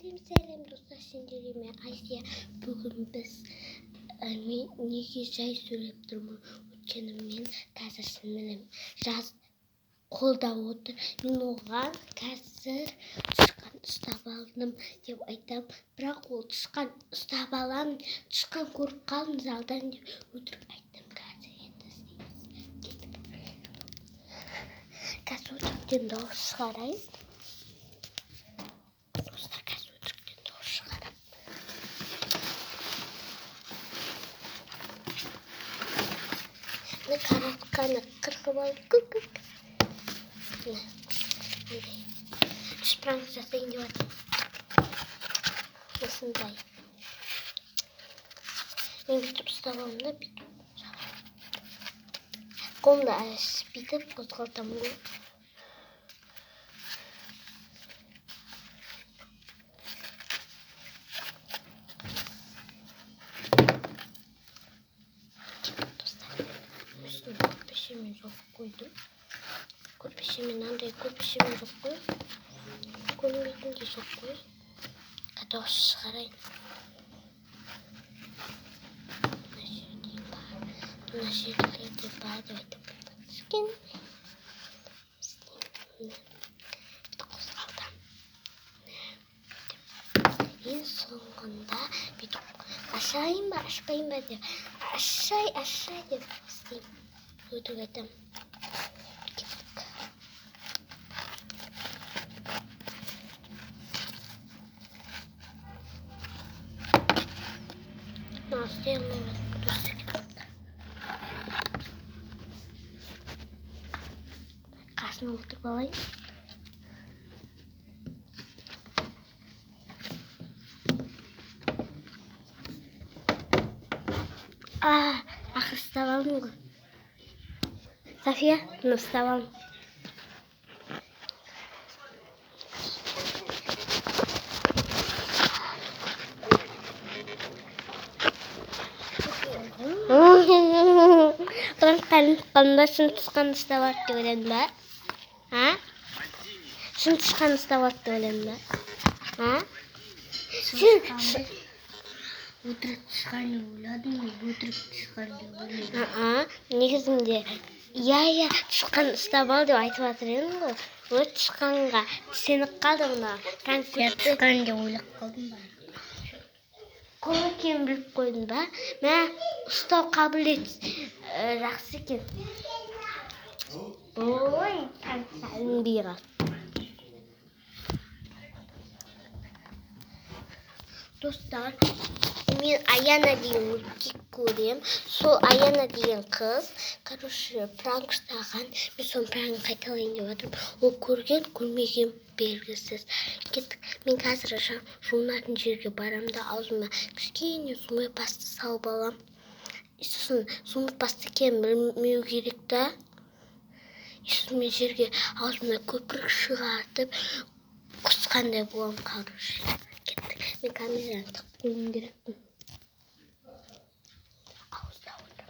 Сәлем достар, сендерге мен Айсия. Бүгін біз неге жай сөйлеп тұрмын? Өйткені мен қазір сіңілім жаз қолда отыр. Мен оған қазір тышқан ұстап алдым деп айтам. Бірақ ол тышқан ұстап аламын, тышқан көріп қалдым залдан деп өтірік айттым. Қазір енді істейміз. Қазір өтіріктен дауыс шығарайын. Каратканы қырқып алып күк. Шпранг жасайын деп жатырмын. Осындай. Мен бүйтіп ұстап аламын да бүйтіп. Қолымда бүйтіп қозғалтамын ғой. Көрпешемен жоқ қойдым. Көрпешемен андай көрпешемен жоқ қой. Көрмейтін де жоқ қой. Дауыс шығарайын. Мына жерлерде бар деп айтып түскен. Қозғалтам. Ең соңында бүйтіп ашайын ба, ашпайын ба деп. Ашай деп істеймін. Өтірік айтам. Істей алмаймын. Қасына отырып алайын. Ақыр ұстап алдым ғой. София, мұны ұстап алдым. Қанда шын тышқан ұстап алды деп ойладың ба? Шын тышқан ұстап алды деп ойладың ба? Өтірік тышқан деп ойладың ба? Өтірік тышқан деп ойладың. Негізінде иә, тышқан ұстап ал деп айтып жатыр едім ғой. Өт тышқанға сеніп қалды мына. Тышқан деп ойлап қалдым ба? Қол екенін біліп қойдың ба? Мә, ұстау қабілет жақсы екен. Ой, таңсалың бейға. Достар, мен Аяна деген мультик көрем. Сол Аяна деген қыз, пранк ұстаған. Мен соны пранк қайталайын деп жатырмын. Ол көрген, көрмеген белгісіз. Кеттік. Мен қазір жуынатын жерге барам да аузыма кішкене зумай паста салып алам. Сосын зумай паста екенін білмеу керек та. Сосын мен жерге аузымнан көпірік шығартып құсқандай болам қалдыршы. Кеттік. Мен камераны тығып қоюым керекпін. Ауызда отыр.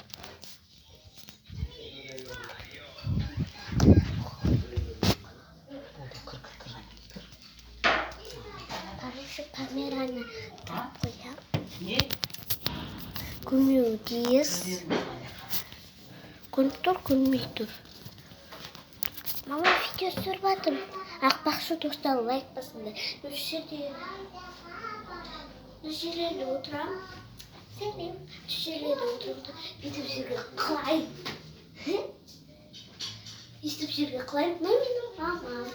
Короче, камераны тығып қоям. Көрмеуі тиіс. Көрініп тұр, көрмей тұр. Мама, видео түсіріп жатырмын. Ақпақшы достар, лайк басыңдар. Осы жерлерде отырам. Сәлем. Осы жерлерде отырам. Бүйтіп жерге құлайын. Естіп жерге құлайын. Менің мамам.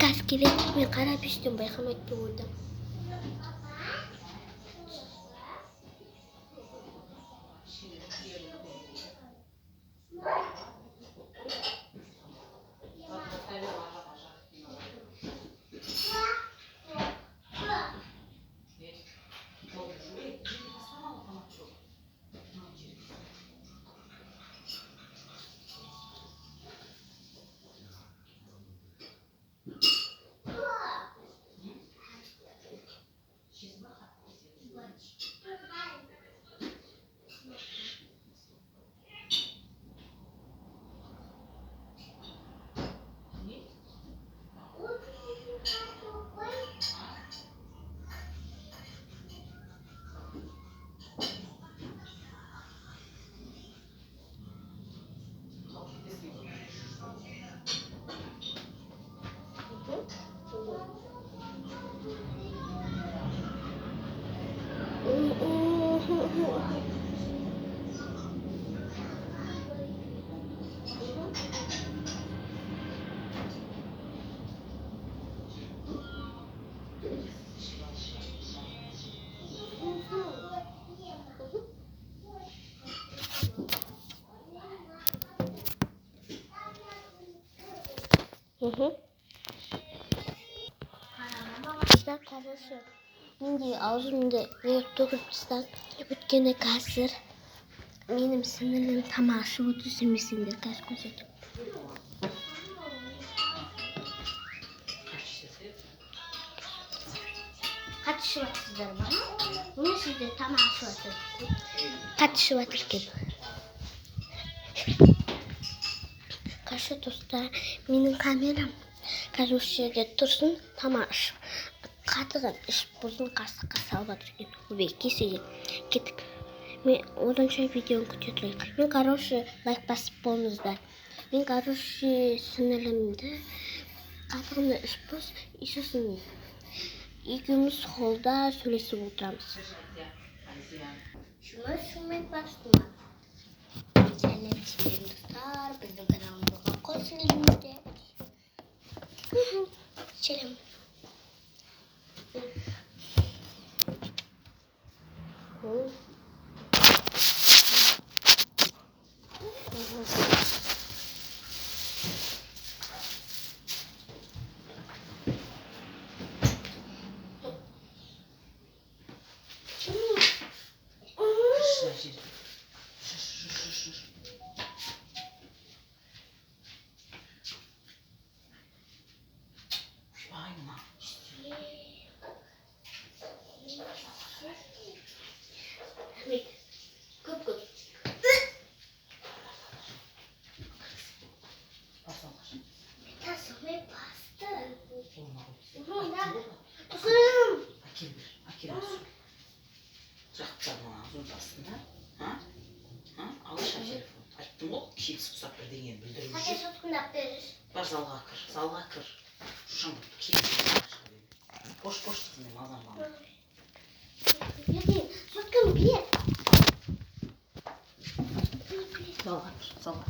Газ керек, мен қара пештен байқамайды деп ойдым. Хорошо. Миний аузымда төгөлбөстан өткөне газар минем синэлэн тамааш үдсэн мэсэндэр гашгүйсэж. Катшватсыздар бана. Үнэшидэ тамааш батар. Катшватар гэв. Каша тустаа миний камерам карушэгэ турсан тамааш. Катаган иш бузун касаа батар гэв. Векисээ гэдэг. Ми уданчай видео көтөтрэй. Ми каруш лайк басып болыңыздар. Мен каруш синэлэмдэ катаган иш бус ишэсэн. Ikimiz holda süresi bulacağız. Şunu başlama. Senin için dostlar, bizim kanalımıza hoş geldiniz. Selam. Бар залға кір. Шын Boş dedim adam bana. Соткам бер. Залға кір. Залга.